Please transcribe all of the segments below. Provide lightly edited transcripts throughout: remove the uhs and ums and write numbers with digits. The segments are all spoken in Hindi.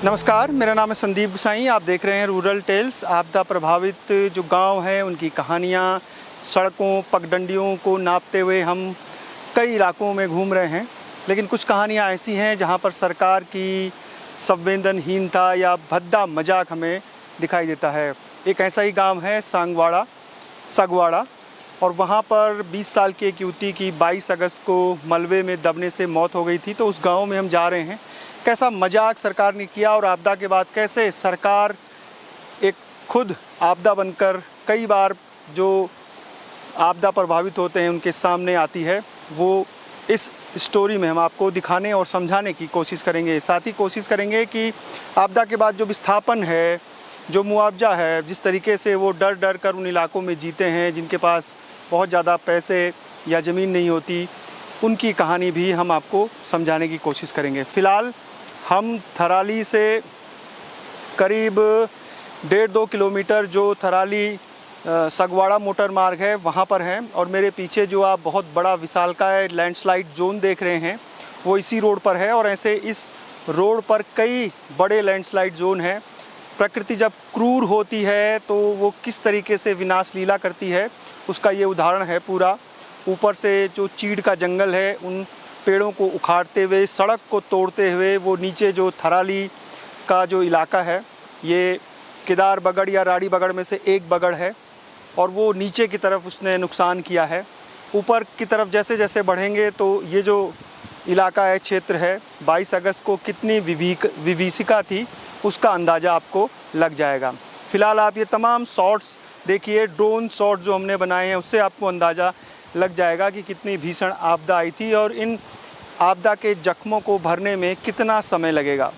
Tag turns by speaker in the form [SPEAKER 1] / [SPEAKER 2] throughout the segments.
[SPEAKER 1] नमस्कार, मेरा नाम है संदीप गुसाई। आप देख रहे हैं रूरल टेल्स। आपदा प्रभावित जो गांव हैं उनकी कहानियां, सड़कों, पगडंडियों को नापते हुए हम कई इलाकों में घूम रहे हैं। लेकिन कुछ कहानियां ऐसी हैं जहां पर सरकार की संवेदनहीनता या भद्दा मजाक हमें दिखाई देता है। एक ऐसा ही गांव है सगवाड़ा, और वहां पर 20 साल की एक युवती की 22 अगस्त को मलबे में दबने से मौत हो गई थी। तो उस गांव में हम जा रहे हैं। कैसा मजाक सरकार ने किया और आपदा के बाद कैसे सरकार एक खुद आपदा बनकर कई बार जो आपदा प्रभावित होते हैं उनके सामने आती है, वो इस स्टोरी में हम आपको दिखाने और समझाने की कोशिश करेंगे। साथ ही कोशिश करेंगे कि आपदा के बाद जो विस्थापन है, जो मुआवजा है, जिस तरीके से वो डर डर कर उन इलाकों में जीते हैं जिनके पास बहुत ज़्यादा पैसे या ज़मीन नहीं होती, उनकी कहानी भी हम आपको समझाने की कोशिश करेंगे। फ़िलहाल हम थराली से करीब 1.5-2 किलोमीटर जो थराली सगवाड़ा मोटर मार्ग है वहाँ पर हैं, और मेरे पीछे जो आप बहुत बड़ा विशालकाय लैंडस्लाइड जोन देख रहे हैं वो इसी रोड पर है। और ऐसे इस रोड पर कई बड़े लैंडस्लाइड जोन हैं। प्रकृति जब क्रूर होती है तो वो किस तरीके से विनाश लीला करती है उसका ये उदाहरण है पूरा। ऊपर से जो चीड़ का जंगल है उन पेड़ों को उखाड़ते हुए, सड़क को तोड़ते हुए, वो नीचे जो थराली का जो इलाका है, ये केदार बगड़ या राड़ी बगड़ में से एक बगड़ है, और वो नीचे की तरफ उसने नुकसान किया है। ऊपर की तरफ जैसे जैसे बढ़ेंगे तो ये जो इलाका है, क्षेत्र है, 22 अगस्त को कितनी विभीषिका थी उसका अंदाज़ा आपको लग जाएगा। फ़िलहाल आप ये तमाम शॉट्स देखिए, ड्रोन शॉट जो हमने बनाए हैं उससे आपको अंदाज़ा लग जाएगा कि कितनी भीषण आपदा आई थी और इन आपदा के जख्मों को भरने में कितना समय लगेगा।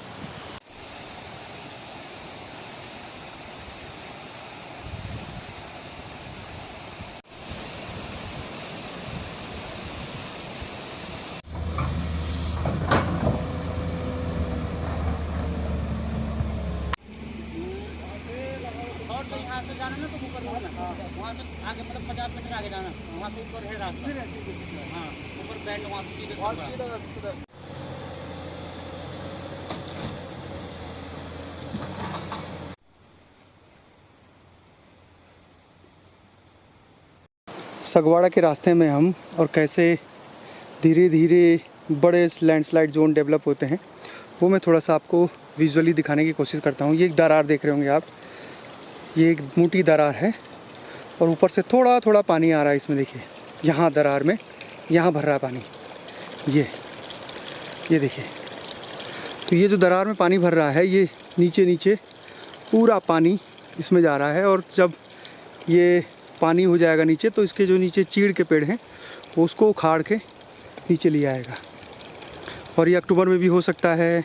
[SPEAKER 2] यहाँ से जाना ना तो ऊपर वहाँ से आगे मतलब 50 मीटर आगे जाना, वहाँ से ऊपर है रास्ता। हाँ, ऊपर बैंड वहाँ से सीधे
[SPEAKER 1] सगवाड़ा के रास्ते में हम, और कैसे धीरे धीरे बड़े लैंडस्लाइड जोन डेवलप होते हैं वो मैं थोड़ा सा आपको विजुअली दिखाने की कोशिश करता हूँ। ये एक दरार देख रहे होंगे आप, ये एक मोटी दरार है और ऊपर से थोड़ा थोड़ा पानी आ रहा है इसमें। देखिए यहाँ दरार में यहाँ भर रहा है पानी, ये देखिए। तो ये जो दरार में पानी भर रहा है, ये नीचे नीचे पूरा पानी इसमें जा रहा है, और जब ये पानी हो जाएगा नीचे तो इसके जो नीचे चीड़ के पेड़ हैं वो उसको उखाड़ के नीचे ले आएगा। और ये अक्टूबर में भी हो सकता है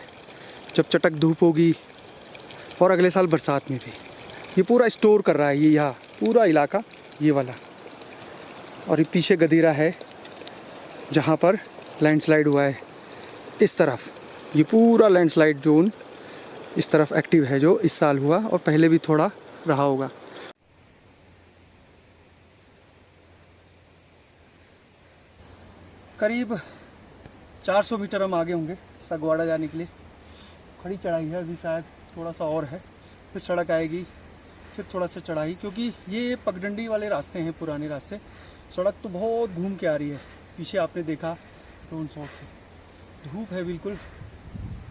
[SPEAKER 1] जब चटक धूप होगी, और अगले साल बरसात में भी। ये पूरा स्टोर कर रहा है, ये यहाँ पूरा इलाका ये वाला। और ये पीछे गदीरा है जहाँ पर लैंडस्लाइड हुआ है। इस तरफ ये पूरा लैंडस्लाइड जोन इस तरफ एक्टिव है जो इस साल हुआ, और पहले भी थोड़ा रहा होगा। करीब 400 मीटर हम आगे होंगे सगवाड़ा जाने के लिए। खड़ी चढ़ाई है, अभी शायद थोड़ा सा और है, फिर सड़क आएगी, फिर थोड़ा सा चढ़ाई, क्योंकि ये पगडंडी वाले रास्ते हैं, पुराने रास्ते। सड़क तो बहुत घूम के आ रही है। पीछे आपने देखा ड्रोन शॉट से, धूप है बिल्कुल।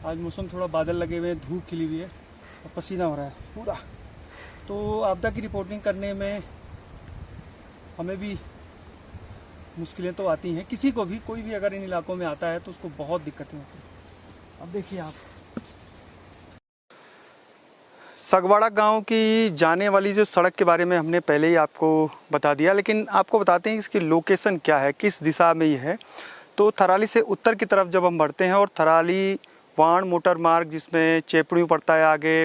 [SPEAKER 1] आज मौसम थोड़ा बादल लगे हुए हैं, धूप खिली हुई है और पसीना हो रहा है पूरा। तो आपदा की रिपोर्टिंग करने में हमें भी मुश्किलें तो आती हैं, किसी को भी, कोई भी अगर इन इलाकों में आता है तो उसको बहुत दिक्कतें होती हैं। अब देखिए आप, सगवाड़ा गांव की जाने वाली जो सड़क के बारे में हमने पहले ही आपको बता दिया, लेकिन आपको बताते हैं इसकी लोकेशन क्या है, किस दिशा में ये है। तो थराली से उत्तर की तरफ जब हम बढ़ते हैं, और थराली वाण मोटर मार्ग जिसमें चेपड़ू पड़ता है, आगे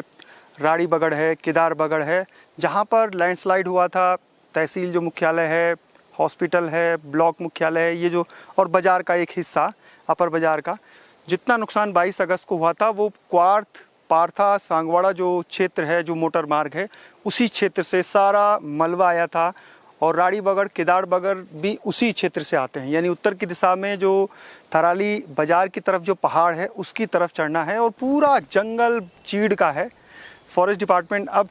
[SPEAKER 1] राड़ी बगड़ है, केदार बगड़ है, जहाँ पर लैंडस्लाइड हुआ था, तहसील जो मुख्यालय है, हॉस्पिटल है, ब्लॉक मुख्यालय है, ये जो, और बाज़ार का एक हिस्सा, अपर बाज़ार का, जितना नुकसान 22 अगस्त को हुआ था वो क्वार्थ पारथा सांगवाड़ा जो क्षेत्र है, जो मोटर मार्ग है, उसी क्षेत्र से सारा मलबा आया था और राड़ी बगड़ केदार बगड़ भी उसी क्षेत्र से आते हैं। यानी उत्तर की दिशा में जो थराली बाज़ार की तरफ जो पहाड़ है उसकी तरफ चढ़ना है और पूरा जंगल चीड़ का है। फॉरेस्ट डिपार्टमेंट अब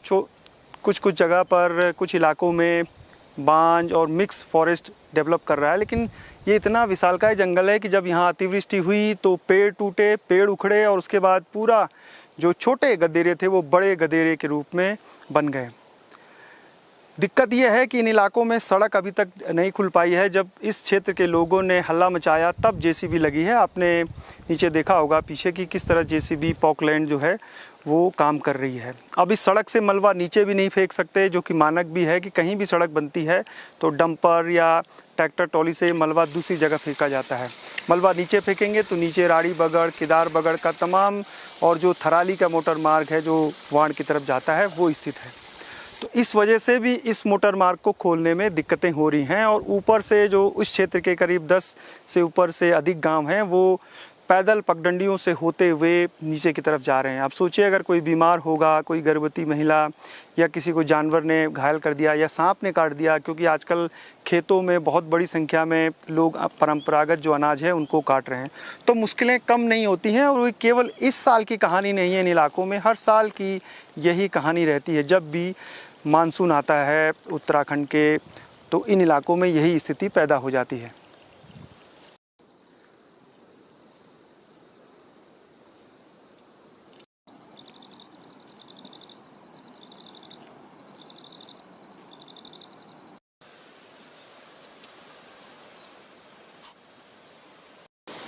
[SPEAKER 1] कुछ जगह पर कुछ इलाकों में बांज और मिक्स फॉरेस्ट डेवलप कर रहा है, लेकिन ये इतना विशालकाय जंगल है कि जब यहाँ अतिवृष्टि हुई तो पेड़ टूटे, पेड़ उखड़े और उसके बाद पूरा जो छोटे गदेरे थे वो बड़े गदेरे के रूप में बन गए। दिक्कत यह है कि इन इलाकों में सड़क अभी तक नहीं खुल पाई है। जब इस क्षेत्र के लोगों ने हल्ला मचाया तब जेसीबी लगी है। आपने नीचे देखा होगा पीछे की किस तरह जेसीबी पॉकलैंड जो है वो काम कर रही है। अब इस सड़क से मलबा नीचे भी नहीं फेंक सकते, जो कि मानक भी है कि कहीं भी सड़क बनती है तो डंपर या ट्रैक्टर ट्रॉली से मलबा दूसरी जगह फेंका जाता है। मलबा नीचे फेंकेंगे तो नीचे राड़ी बगड़ केदार बगड़ का तमाम और जो थराली का मोटर मार्ग है जो वाण की तरफ जाता है वो स्थित है। तो इस वजह से भी इस मोटर मार्ग को खोलने में दिक्कतें हो रही हैं और ऊपर से जो उस क्षेत्र के करीब 10 से ऊपर से अधिक गांव हैं वो पैदल पगडंडियों से होते हुए नीचे की तरफ जा रहे हैं। आप सोचिए अगर कोई बीमार होगा, कोई गर्भवती महिला या किसी को जानवर ने घायल कर दिया या सांप ने काट दिया, क्योंकि आजकल खेतों में बहुत बड़ी संख्या में लोग परंपरागत जो अनाज है उनको काट रहे हैं, तो मुश्किलें कम नहीं होती हैं। और वो केवल इस साल की कहानी नहीं है, इन इलाकों में हर साल की यही कहानी रहती है। जब भी मानसून आता है उत्तराखंड के तो इन इलाकों में यही स्थिति पैदा हो जाती है।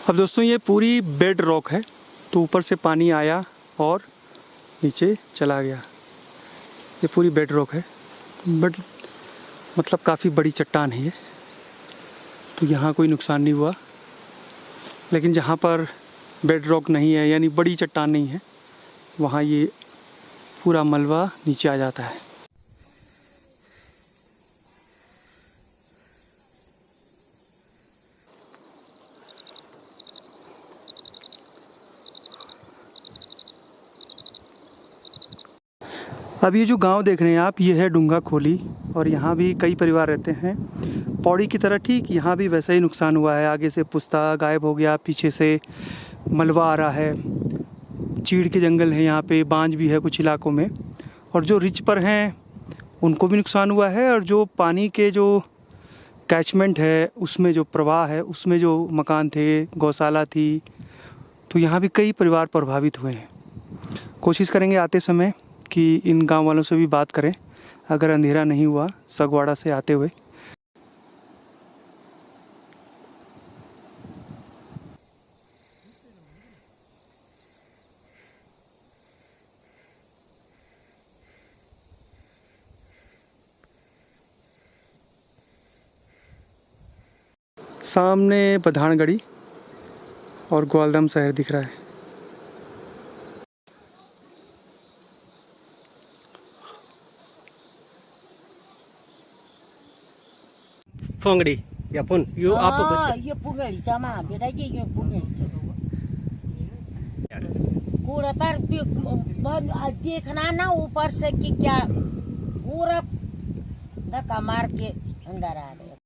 [SPEAKER 1] अब दोस्तों ये पूरी बेड रॉक है, तो ऊपर से पानी आया और नीचे चला गया। ये पूरी बेड रॉक है, बट मतलब काफ़ी बड़ी चट्टान है ये, तो यहाँ कोई नुकसान नहीं हुआ। लेकिन जहाँ पर बेड रॉक नहीं है यानी बड़ी चट्टान नहीं है, वहाँ ये पूरा मलबा नीचे आ जाता है। अब ये जो गांव देख रहे हैं आप, ये है डूंगा खोली और यहाँ भी कई परिवार रहते हैं। पौड़ी की तरह ठीक यहाँ भी वैसा ही नुकसान हुआ है। आगे से पुस्ता गायब हो गया, पीछे से मलबा आ रहा है, चीड़ के जंगल है यहाँ पे, बांज भी है कुछ इलाकों में, और जो रिच पर हैं उनको भी नुकसान हुआ है। और जो पानी के जो कैचमेंट है उसमें जो प्रवाह है उसमें जो मकान थे, गौशाला थी, तो यहाँ भी कई परिवार प्रभावित हुए हैं। कोशिश करेंगे आते समय कि इन गांव वालों से भी बात करें अगर अंधेरा नहीं हुआ सगवाड़ा से आते हुए। सामने पधानगढ़ी और ग्वालदम शहर दिख रहा है।
[SPEAKER 3] फोंगड़ी या पुन यो आप बच्चे
[SPEAKER 4] ये पुंगड़ी चमा बेटा ये पुंगड़ी पूरा पर देखना ना ऊपर से कि क्या पूरा धक्का मार के अंदर आ गए।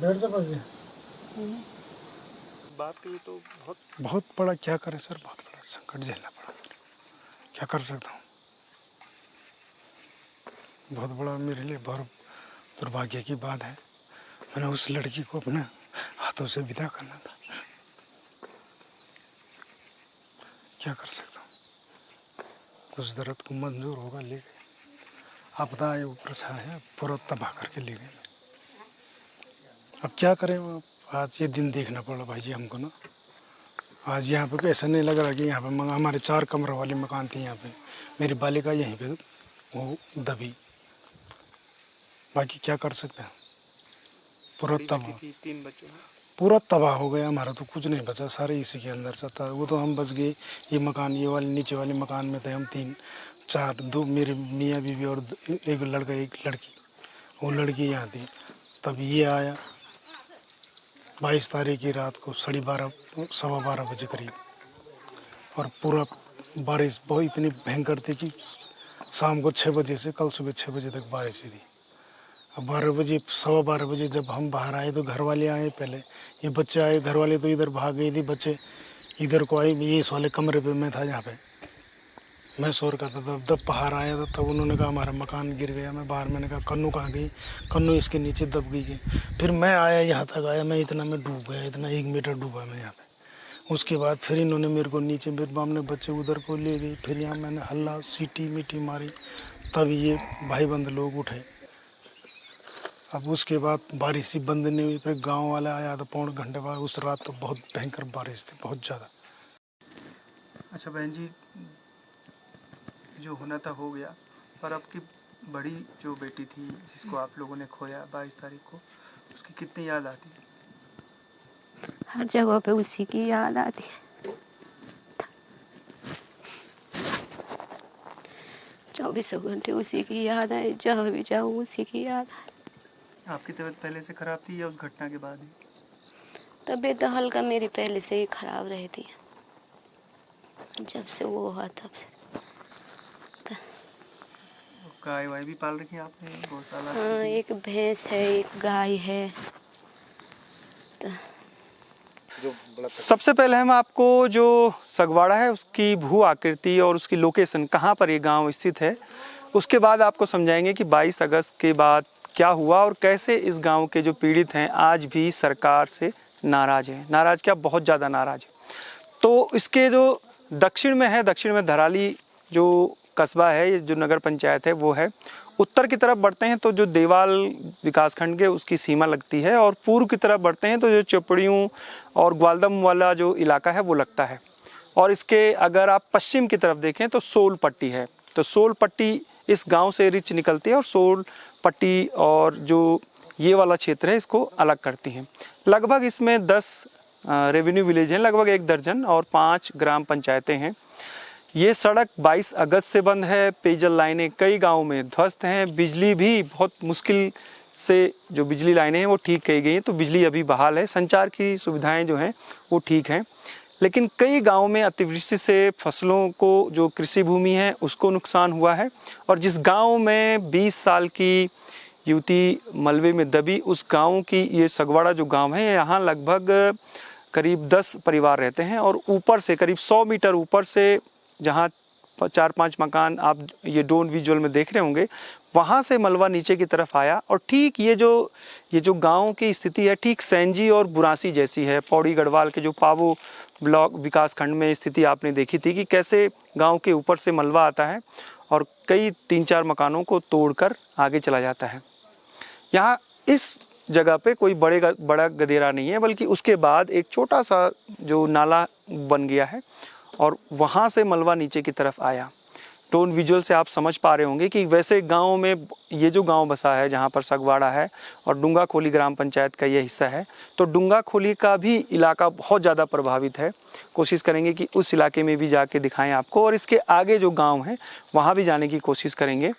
[SPEAKER 5] डेढ़ से बज गया।
[SPEAKER 1] बात की तो
[SPEAKER 5] बहुत बड़ा क्या करे सर, बहुत बड़ा संकट झेलना पड़ा। क्या कर सकता हूँ, बहुत बड़ा मेरे लिए बहुत दुर्भाग्य की बात है। मैंने उस लड़की को अपने हाथों से विदा करना था, क्या कर सकता हूँ। कुछ दर्द को मंजूर होगा, ले गए। आपदा आए ऊपर से आया, पूरा तबाह करके ले गए। अब क्या करें, आज ये दिन देखना पड़ा भाई जी हमको ना। आज यहाँ पे ऐसा नहीं लग रहा कि यहाँ पे हमारे 4 कमरों वाली मकान थी। यहाँ पे मेरी बालिका यहीं पे वो दबी। बाकी क्या कर सकते हैं, पूरा तबाह,
[SPEAKER 1] 3 बच्चों
[SPEAKER 5] पूरा तबाह हो गया। हमारा तो कुछ नहीं बचा, सारे इसी के अंदर से था। वो तो हम बच गए। ये मकान, ये वाले नीचे वाले मकान में थे हम 3-4, 2 मेरे मियाँ बीवी और एक लड़का एक लड़की। वो लड़की यहाँ थी। तब ये आया 22 तारीख की रात को 12:30 सवा 12 बजे करीब, और पूरा बारिश बहुत इतनी भयंकर थी कि शाम को 6 बजे से कल सुबह 6 बजे तक बारिश थी। अब 12 बजे 12:15 बजे जब हम बाहर आए तो घर वाले आए, पहले ये बच्चे आए, घर वाले तो इधर भाग गई थी, बच्चे इधर को आए, ये इस वाले कमरे पे मैं था, यहाँ पे मैं शोर करता था। तब बाहर आया था, तब उन्होंने कहा हमारा मकान गिर गया। मैं बाहर, मैंने कहा कन्नू कहाँ गई, कन्नू इसके नीचे दब गई। फिर मैं आया, यहाँ तक आया, मैं इतना मैं डूब गया, इतना 1 मीटर डूबा मैं यहाँ पे। उसके बाद फिर इन्होंने मेरे को नीचे, फिर हमने बच्चे उधर को ले गए, फिर यहाँ मैंने हल्ला सीटी मीटी मारी, तब ये भाईबंद लोग उठे। अब उसके बाद बारिश ही बंद नहीं हुई, फिर गांव वाला आया तो 1.25 घंटे बाद। उस रात तो बहुत भयंकर बारिश थी, बहुत ज़्यादा।
[SPEAKER 1] अच्छा बहन जी, जो होना था हो गया, पर आपकी बड़ी जो बेटी थी जिसको आप लोगों ने खोया 22 तारीख को, उसकी कितनी याद आती है?
[SPEAKER 6] हर जगह पे उसी की याद आती है। 24 घंटे उसी की याद आए, जहाँ भी जाऊँ उसी की याद आए।
[SPEAKER 1] आपकी तबीयत पहले से खराब थी या उस घटना के बाद ही?
[SPEAKER 6] तबीयत तो हल्का मेरी पहले से ही खराब रहती है, जब से वो हुआ तब से।
[SPEAKER 1] गाय वाय भी पाल रखी है आपने? गौशाला?
[SPEAKER 6] हाँ, एक भैंस है, एक गाय है।
[SPEAKER 1] सबसे पहले हम आपको जो सगवाड़ा है उसकी भू आकृति और उसकी लोकेशन, कहाँ पर ये गांव स्थित है, उसके बाद आपको समझाएंगे कि 22 अगस्त के बाद क्या हुआ और कैसे इस गांव के जो पीड़ित हैं आज भी सरकार से नाराज़ हैं। नाराज़ क्या, बहुत ज़्यादा नाराज़ है। तो इसके जो दक्षिण में धराली जो कस्बा है, जो नगर पंचायत है वो है। उत्तर की तरफ बढ़ते हैं तो जो देवाल विकासखंड के उसकी सीमा लगती है, और पूर्व की तरफ बढ़ते हैं तो जो चपड़ियों और ग्वालदम वाला जो इलाका है वो लगता है। और इसके अगर आप पश्चिम की तरफ देखें तो सोल पट्टी है, तो सोल पट्टी इस गांव से रिच निकलती है और सोल पट्टी और जो ये वाला क्षेत्र है इसको अलग करती हैं। लगभग इसमें 10 रेवेन्यू विलेज हैं, लगभग 1 दर्जन, और 5 ग्राम पंचायतें हैं। ये सड़क 22 अगस्त से बंद है, पेयजल लाइनें कई गाँव में ध्वस्त हैं, बिजली भी बहुत मुश्किल से जो बिजली लाइनें हैं वो ठीक की गई हैं, तो बिजली अभी बहाल है। संचार की सुविधाएं जो हैं वो ठीक हैं, लेकिन कई गाँव में अतिवृष्टि से फसलों को, जो कृषि भूमि है उसको नुकसान हुआ है। और जिस गाँव में 20 साल की युवती मलबे में दबी, उस गाँव की ये सगवाड़ा जो गाँव है, यहाँ लगभग करीब 10 परिवार रहते हैं। और ऊपर से करीब 100 मीटर ऊपर से जहाँ 4-5 मकान आप ये ड्रोन विजुअल में देख रहे होंगे, वहाँ से मलबा नीचे की तरफ आया। और ठीक ये जो गांव की स्थिति है ठीक सैंजी और बुरासी जैसी है। पौड़ी गढ़वाल के जो पावो ब्लॉक विकास खंड में स्थिति आपने देखी थी कि कैसे गांव के ऊपर से मलबा आता है और कई 3-4 मकानों को तोड़कर आगे चला जाता है। यहाँ इस जगह पे कोई बड़ा गदेरा नहीं है, बल्कि उसके बाद एक छोटा सा जो नाला बन गया है और वहाँ से मलबा नीचे की तरफ आया। ड्रोन विजुअल से आप समझ पा रहे होंगे कि वैसे गांव में ये जो गांव बसा है जहाँ पर सगवाड़ा है और डूंगा खोली ग्राम पंचायत का ये हिस्सा है, तो डूंगा खोली का भी इलाका बहुत ज़्यादा प्रभावित है। कोशिश करेंगे कि उस इलाके में भी जाके दिखाएं आपको, और इसके आगे जो गाँव हैं वहाँ भी जाने की कोशिश करेंगे।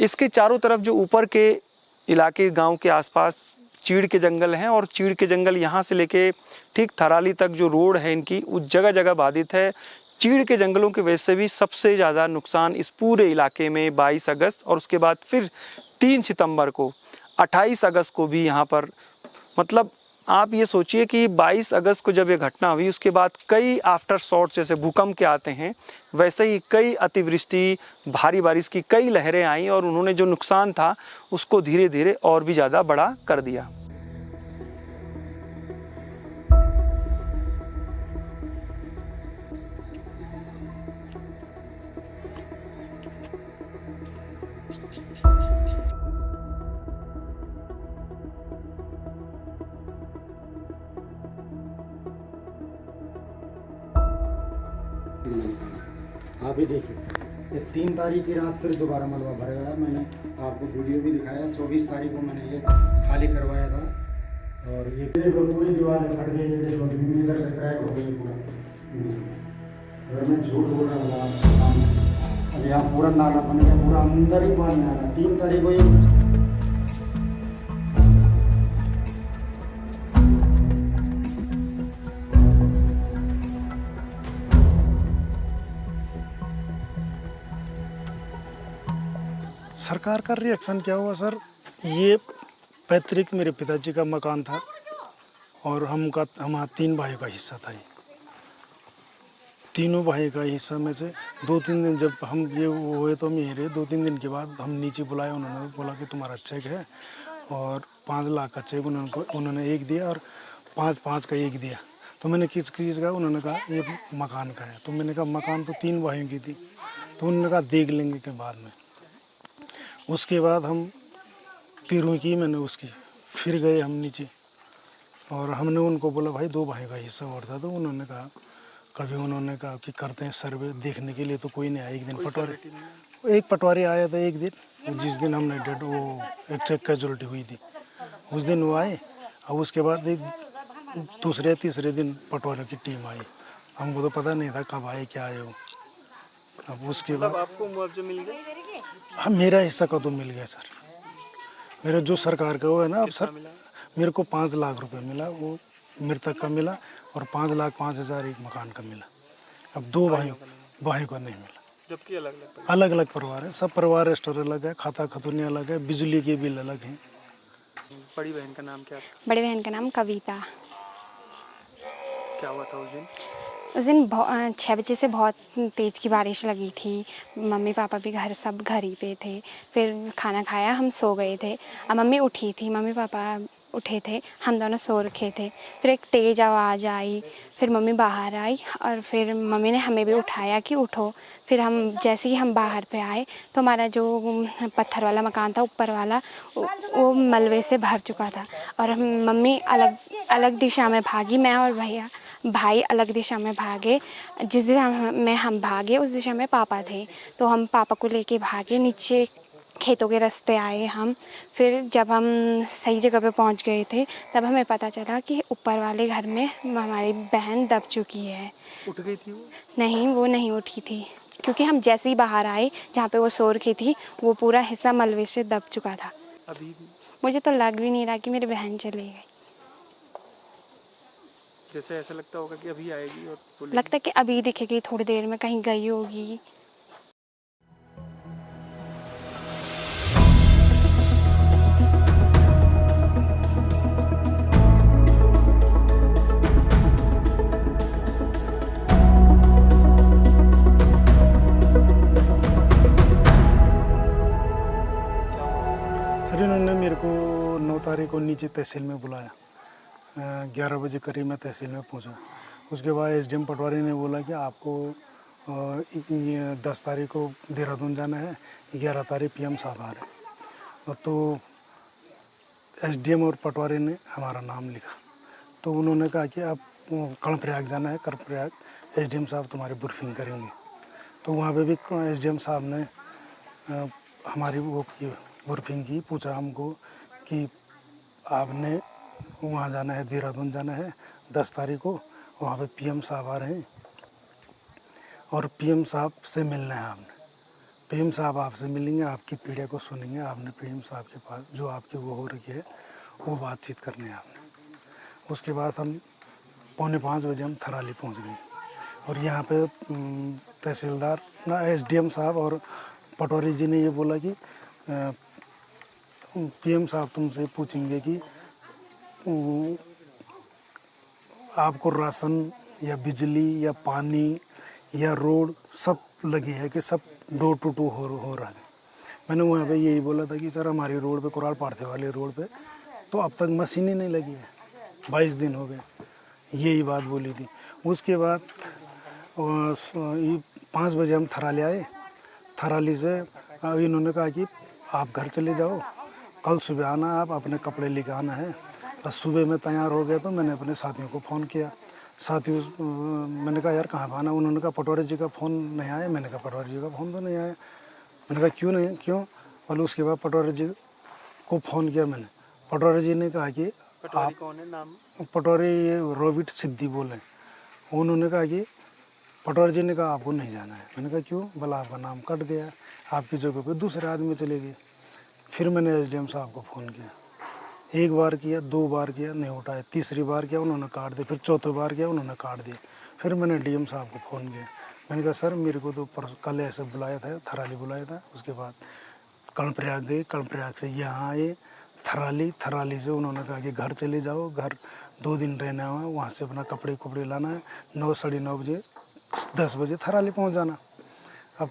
[SPEAKER 1] इसके चारों तरफ जो ऊपर के इलाके गाँव के आसपास चीड़ के जंगल हैं, और चीड़ के जंगल यहाँ से लेके ठीक थराली तक जो रोड है इनकी उस जगह जगह बाधित है। चीड़ के जंगलों की वजह से भी सबसे ज़्यादा नुकसान इस पूरे इलाके में 22 अगस्त और उसके बाद फिर 3 सितंबर को, 28 अगस्त को भी यहाँ पर, मतलब आप ये सोचिए कि 22 अगस्त को जब ये घटना हुई उसके बाद कई आफ्टर शॉट जैसे भूकंप के आते हैं वैसे ही कई अतिवृष्टि, भारी बारिश की कई लहरें आईं और उन्होंने जो नुकसान था उसको धीरे धीरे और भी ज़्यादा बड़ा कर दिया।
[SPEAKER 7] आप ही देखिए, ये 3 तारीख की रात फिर दोबारा मलबा भर गया। मैंने आपको वीडियो भी दिखाया। 24 तारीख को मैंने ये खाली करवाया था, और ये देखो पूरी दीवारें फट गई, ये देखो इधर से क्रैक हो गई पूरा। अगर मैं झूठ बोल रहा हूँ, अब यहाँ पूरा नाला बन गया, पूरा अंदर ही पानी आ रहा। 3 तारीख को ये
[SPEAKER 5] सरकार का रिएक्शन क्या हुआ सर, ये पैतृक मेरे पिताजी का मकान था और हमारा 3 भाई का हिस्सा था। ये तीनों भाई का हिस्सा में से 2-3 दिन जब हम ये हुए तो मेरे 2-3 दिन के बाद हम नीचे बुलाए, उन्होंने बोला कि तुम्हारा चेक है और 5 लाख का चेक उन्होंने एक दिया और 5-5 का एक दिया। तो मैंने किस चीज़ का, उन्होंने कहा ये मकान का है। तो मैंने कहा मकान तो 3 भाइयों की थी। तो उन्होंने कहा देख लेंगे के बाद में। उसके बाद हम 13वीं की मैंने उसकी, फिर गए हम नीचे और हमने उनको बोला भाई 2 भाई का हिस्सा और था। तो उन्होंने कहा उन्होंने कहा कि करते हैं सर्वे, देखने के लिए तो कोई नहीं आया। एक दिन एक पटवारी आया था एक दिन, जिस दिन हमने एक चेक कैजुअलिटी हुई थी उस दिन वो आए और उसके बाद एक दूसरे 3रे दिन पटवारियों की टीम आई। हमको तो पता नहीं था कब आए क्या आए वो। अब उसके बाद
[SPEAKER 1] आपको मुआवजा मिल गया?
[SPEAKER 5] हाँ, मेरा हिस्सा का तो मिल गया सर। मेरा जो सरकार का वो है ना, अब सर मेरे को 5 लाख रुपए मिला, वो मृतक का मिला और 5,05,000 एक मकान का मिला। अब 2 भाइयों का नहीं मिला।
[SPEAKER 1] जबकि
[SPEAKER 5] अलग अलग परिवार है, सब परिवार स्टोर अलग है, खाता खतौनी अलग है, बिजली के बिल अलग हैं।
[SPEAKER 1] बड़ी बहन का नाम क्या था?
[SPEAKER 8] बड़ी बहन का नाम कविता।
[SPEAKER 1] क्या हुआ था उस दिन?
[SPEAKER 8] उस दिन 6 बजे से बहुत तेज़ की बारिश लगी थी। मम्मी पापा भी सब घर ही पे थे। फिर खाना खाया, हम सो गए थे। अब मम्मी उठी थी, मम्मी पापा उठे थे, हम दोनों सो रखे थे। फिर एक तेज़ आवाज़ आई, फिर मम्मी बाहर आई और फिर मम्मी ने हमें भी उठाया कि उठो। फिर हम जैसे ही हम बाहर पे आए तो हमारा जो पत्थर वाला मकान था ऊपर वाला, वो मलबे से भर चुका था और मम्मी अलग दिशा में भागी, मैं और भाई अलग दिशा में भागे। जिस दिशा में हम भागे उस दिशा में पापा थे, तो हम पापा को लेके भागे। नीचे खेतों के रास्ते आए हम। फिर जब हम सही जगह पे पहुंच गए थे तब हमें पता चला कि ऊपर वाले घर में हमारी बहन दब चुकी है।
[SPEAKER 1] उठ गई थी वो?
[SPEAKER 8] नहीं, वो नहीं उठी थी, क्योंकि हम जैसे ही बाहर आए जहाँ पे वो सो रखी थी वो पूरा हिस्सा मलबे से दब चुका था।
[SPEAKER 1] अभी भी
[SPEAKER 8] मुझे तो लग भी नहीं रहा कि मेरी बहन चली गई।
[SPEAKER 1] जैसे ऐसा लगता होगा कि अभी आएगी और
[SPEAKER 8] लगता है कि अभी दिखेगी, थोड़ी देर में कहीं गई होगी।
[SPEAKER 5] सर इन्होंने मेरे को 9 तारीख को नीचे तहसील में बुलाया। 11 बजे करीब मैं तहसील में पहुंचा। उसके बाद एसडीएम पटवारी ने बोला कि आपको 10 तारीख को देहरादून जाना है, 11 तारीख पीएम साहब आ रहे। तो एसडीएम और पटवारी ने हमारा नाम लिखा। तो उन्होंने कहा कि आप कर्णप्रयाग जाना है, कर्णप्रयाग एसडीएम साहब तुम्हारी ब्रीफिंग करेंगे। तो वहाँ पे भी एसडीएम साहब ने हमारी वो की ब्रीफिंग की, पूछा हमको कि आपने वहाँ जाना है, देहरादून जाना है 10 तारीख को, वहाँ पे पीएम साहब आ रहे हैं और पीएम साहब से मिलना है आपने। पीएम साहब आपसे मिलेंगे, आपकी पीड़ा को सुनेंगे, आपने पीएम साहब के पास जो आपकी वो हो रही है वो बातचीत करनी है आपने। उसके बाद हम 4:45 बजे हम थराली पहुँच गए और यहाँ पे तहसीलदार ना एसडीएम साहब और पटवारी जी ने ये बोला कि पीएम साहब तुमसे पूछेंगे कि आपको राशन या बिजली या पानी या रोड सब लगी है कि सब डोर टू डोर हो रहा है। मैंने वहाँ पे यही बोला था कि सर हमारी रोड पे कुराल पाड़ते वाले रोड पे तो अब तक मशीन ही नहीं लगी है, 22 दिन हो गए, यही बात बोली थी। उसके बाद 5 बजे हम थराली आए। थराली से इन्होंने कहा कि आप घर चले जाओ, कल सुबह आना, आप अपने कपड़े लेके आना है। और सुबह में तैयार हो गया तो मैंने अपने साथियों को फ़ोन किया। साथियों मैंने कहा यार कहाँ आना, उन्होंने कहा पटवारी जी का फ़ोन नहीं आया। मैंने कहा पटवारी जी का फ़ोन तो नहीं आया। मैंने कहा क्यों। और उसके बाद पटवारी जी को फ़ोन किया मैंने। पटवारी जी ने कहा कि आप
[SPEAKER 1] कौन है नाम?
[SPEAKER 5] पटवारी रोबिट सिद्दी बोले। उन्होंने कहा कि पटवारी जी ने कहा आपको नहीं जाना है। मैंने कहा क्यों? बोला आपका नाम कट गया, आपकी जगह पे दूसरे आदमी चले गए। फिर मैंने एसडीएम साहब को फ़ोन किया, 1 बार किया, 2 बार किया, नहीं उठाया, 3री बार किया, उन्होंने काट दिया। फिर 4थी बार किया, उन्होंने काट दिया। फिर मैंने डीएम साहब को फ़ोन किया। मैंने कहा सर मेरे को तो कल ऐसे बुलाया था, थराली बुलाया था। उसके बाद कर्णप्रयाग गए, कर्णप्रयाग से यहाँ आए थराली, थराली से उन्होंने कहा कि घर चले जाओ, घर 2 दिन रहना है, वहाँ से अपना कपड़े कुपड़े लाना है, 9 साढ़े 9 बजे 10 बजे थराली पहुँच जाना। अब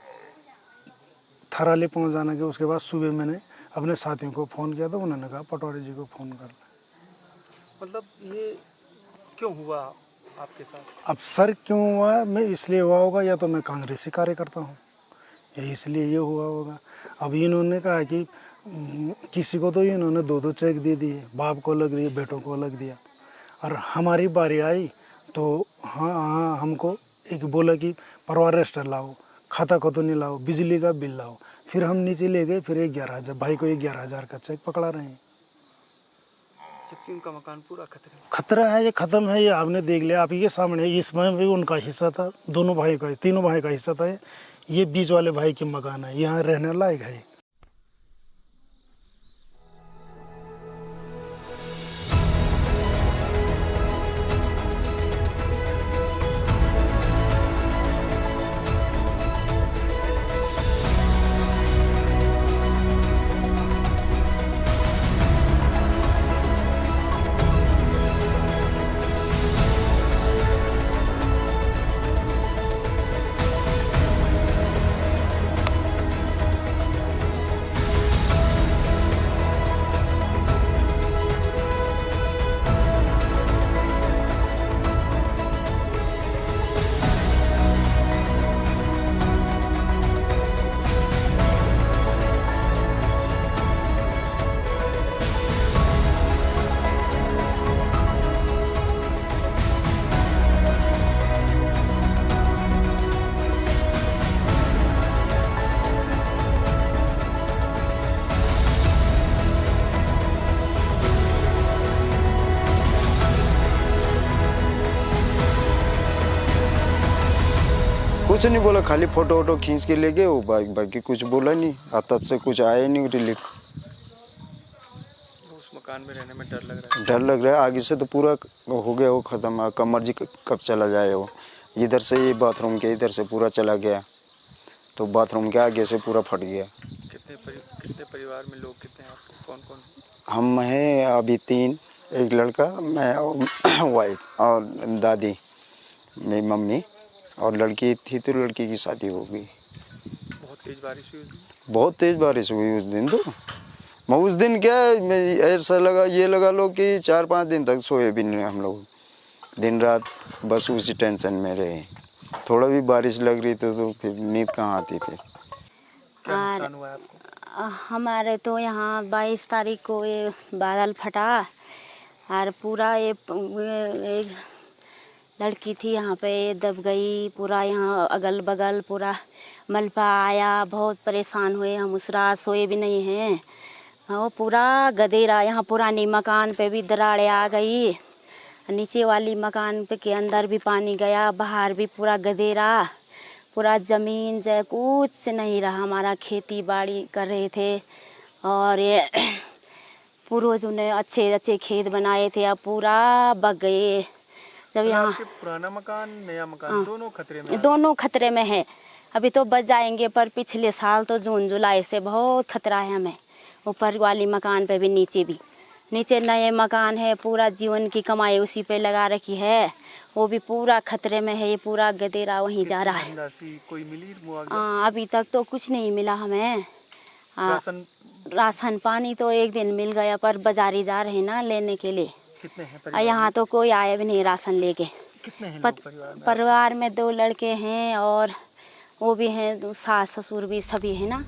[SPEAKER 5] थराली पहुँच जाने के उसके बाद सुबह मैंने अपने साथियों को फ़ोन किया तो उन्होंने कहा पटवारी जी को फ़ोन कर लें।
[SPEAKER 1] मतलब ये क्यों हुआ आपके साथ?
[SPEAKER 5] अब सर क्यों हुआ, मैं इसलिए हुआ होगा या तो मैं कांग्रेसी कार्यकर्ता हूँ या इसलिए ये हुआ होगा। अब इन्होंने कहा कि किसी को तो इन्होंने 2-2 चेक दे दिए, बाप को अलग दिए, बेटों को अलग दिया, और हमारी बारी आई तो हाँ हमको एक बोला कि परिवार रजिस्टर लाओ, खाता को तो नहीं लाओ, बिजली का बिल लाओ। फिर हम नीचे ले गए, फिर 11,000 भाई को 11,000 का चेक पकड़ा रहे हैं,
[SPEAKER 1] जबकि उनका मकान पूरा
[SPEAKER 5] खतरा है, ये खत्म है, ये आपने देख लिया, आप ये सामने, इसमें भी उनका हिस्सा था, दोनों भाई का, तीनों भाई का हिस्सा था। ये बीच वाले भाई की मकान है, यहाँ रहने लायक है।
[SPEAKER 9] कुछ नहीं बोला, खाली फोटो वोटो खींच के ले गए वो, बाकी कुछ बोला नहीं। तब से कुछ आया नहीं रिलीफ।
[SPEAKER 1] उस मकान में रहने में डर लग रहा है?
[SPEAKER 9] डर लग रहा है, आगे से तो पूरा हो गया वो ख़त्म, कमर जी कब चला जाए वो। इधर से ये बाथरूम के इधर से पूरा चला गया, तो बाथरूम के आगे से पूरा फट गया।
[SPEAKER 1] कितने परिवार में लोग कितने हैं आपके, कौन कौन?
[SPEAKER 9] हम हैं अभी 3, एक लड़का, मैं वाइफ और दादी, मेरी मम्मी, और लड़की थी तो लड़की की शादी हो गई।
[SPEAKER 1] बहुत तेज बारिश हुई?
[SPEAKER 9] बहुत तेज बारिश हुई उस दिन। तो मैं उस दिन क्या ऐसा लगा, ये लगा लो कि 4-5 दिन तक सोए भी नहीं हम लोग, दिन रात बस उसी टेंशन में रहे। थोड़ा भी बारिश लग रही तो फिर नींद कहाँ आती फिर।
[SPEAKER 1] क्या नुकसान हुआ आपको?
[SPEAKER 6] हमारे तो यहाँ 22 तारीख को ये बादल फटा और पूरा ये एक लड़की थी यहाँ पे दब गई, पूरा यहाँ अगल बगल पूरा मलबा आया, बहुत परेशान हुए हम, उस रात सोए भी नहीं हैं। वो पूरा गदेरा, यहाँ पुरानी मकान पे भी दरारें आ गई, नीचे वाली मकान पे के अंदर भी पानी गया, बाहर भी पूरा गदेरा, पूरा ज़मीन जो कुछ नहीं रहा। हमारा खेती बाड़ी कर रहे थे और ये पूर्वजों ने अच्छे अच्छे खेत बनाए थे, अब पूरा बग गए। जब यहाँ
[SPEAKER 1] पुराना मकान नया मकान दोनों खतरे में?
[SPEAKER 6] दोनों खतरे में है। अभी तो बच जाएंगे, पर पिछले साल तो जून जुलाई से बहुत खतरा है हमें। ऊपर वाली मकान पे भी, नीचे नए मकान है, पूरा जीवन की कमाई उसी पे लगा रखी है, वो भी पूरा खतरे में है। ये पूरा गदेरा वहीं जा रहा है।
[SPEAKER 1] कोई मिली मुआवजा?
[SPEAKER 6] अभी तक तो कुछ नहीं मिला हमें। राशन पानी तो एक दिन मिल गया, पर बाजारी जा रहे ना लेने के लिए।
[SPEAKER 1] कितने हैं
[SPEAKER 6] यहाँ तो कोई आया भी नहीं राशन लेके।
[SPEAKER 1] कितने हैं
[SPEAKER 6] परिवार में 2 लड़के हैं और वो भी हैं, सास ससुर भी सभी है ना।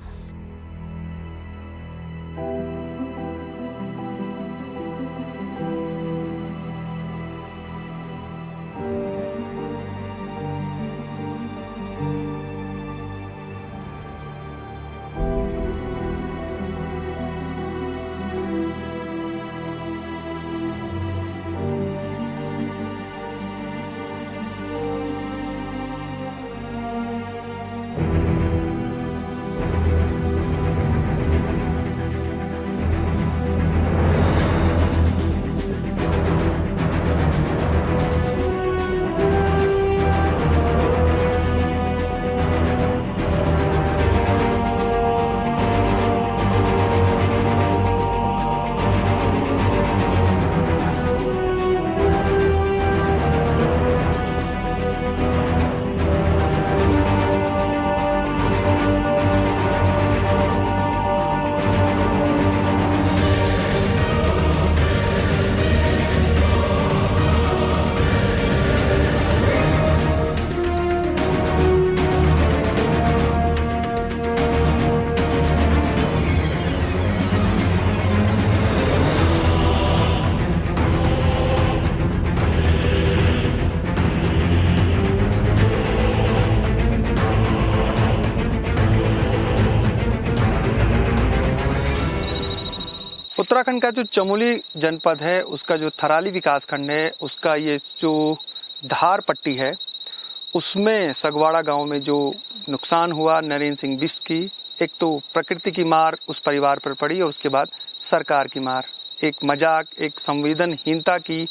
[SPEAKER 1] उत्तराखंड का जो चमोली जनपद है, उसका जो थराली विकास खंड है, उसका ये जो धार पट्टी है, उसमें सगवाड़ा गांव में जो नुकसान हुआ नरेंद्र सिंह बिष्ट की, एक तो प्रकृति की मार उस परिवार पर पड़ी और उसके बाद सरकार की मार, एक मजाक, एक संवेदनहीनता की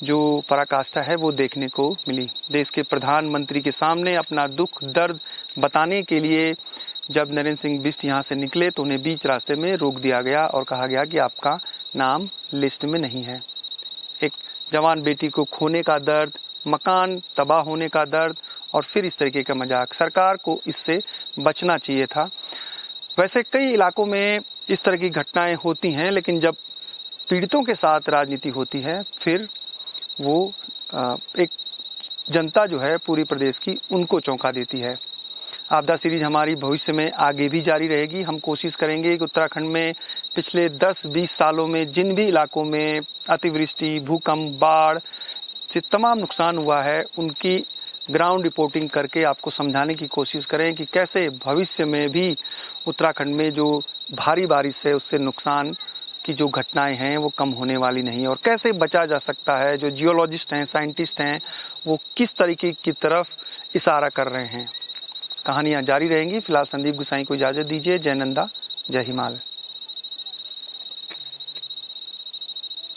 [SPEAKER 1] जो पराकाष्ठा है वो देखने को मिली। देश के प्रधानमंत्री के सामने अपना दुख दर्द बताने के लिए जब नरेंद्र सिंह बिष्ट यहाँ से निकले तो उन्हें बीच रास्ते में रोक दिया गया और कहा गया कि आपका नाम लिस्ट में नहीं है। एक जवान बेटी को खोने का दर्द, मकान तबाह होने का दर्द और फिर इस तरीके का मजाक, सरकार को इससे बचना चाहिए था। वैसे कई इलाकों में इस तरह की घटनाएं होती हैं, लेकिन जब पीड़ितों के साथ राजनीति होती है फिर वो एक जनता जो है पूरी प्रदेश की उनको चौंका देती है। आपदा सीरीज हमारी भविष्य में आगे भी जारी रहेगी। हम कोशिश करेंगे कि उत्तराखंड में पिछले 10-20 सालों में जिन भी इलाकों में अतिवृष्टि, भूकंप, बाढ़ से तमाम नुकसान हुआ है उनकी ग्राउंड रिपोर्टिंग करके आपको समझाने की कोशिश करें कि कैसे भविष्य में भी उत्तराखंड में जो भारी बारिश है उससे नुकसान की जो घटनाएं हैं वो कम होने वाली नहीं और कैसे बचा जा सकता है। जो जियोलॉजिस्ट हैं, साइंटिस्ट हैं, वो किस तरीके की तरफ इशारा कर रहे हैं। कहानियां जारी रहेंगी। फिलहाल संदीप गुसाई को इजाजत दीजिए। जय नंदा, जय हिमालय।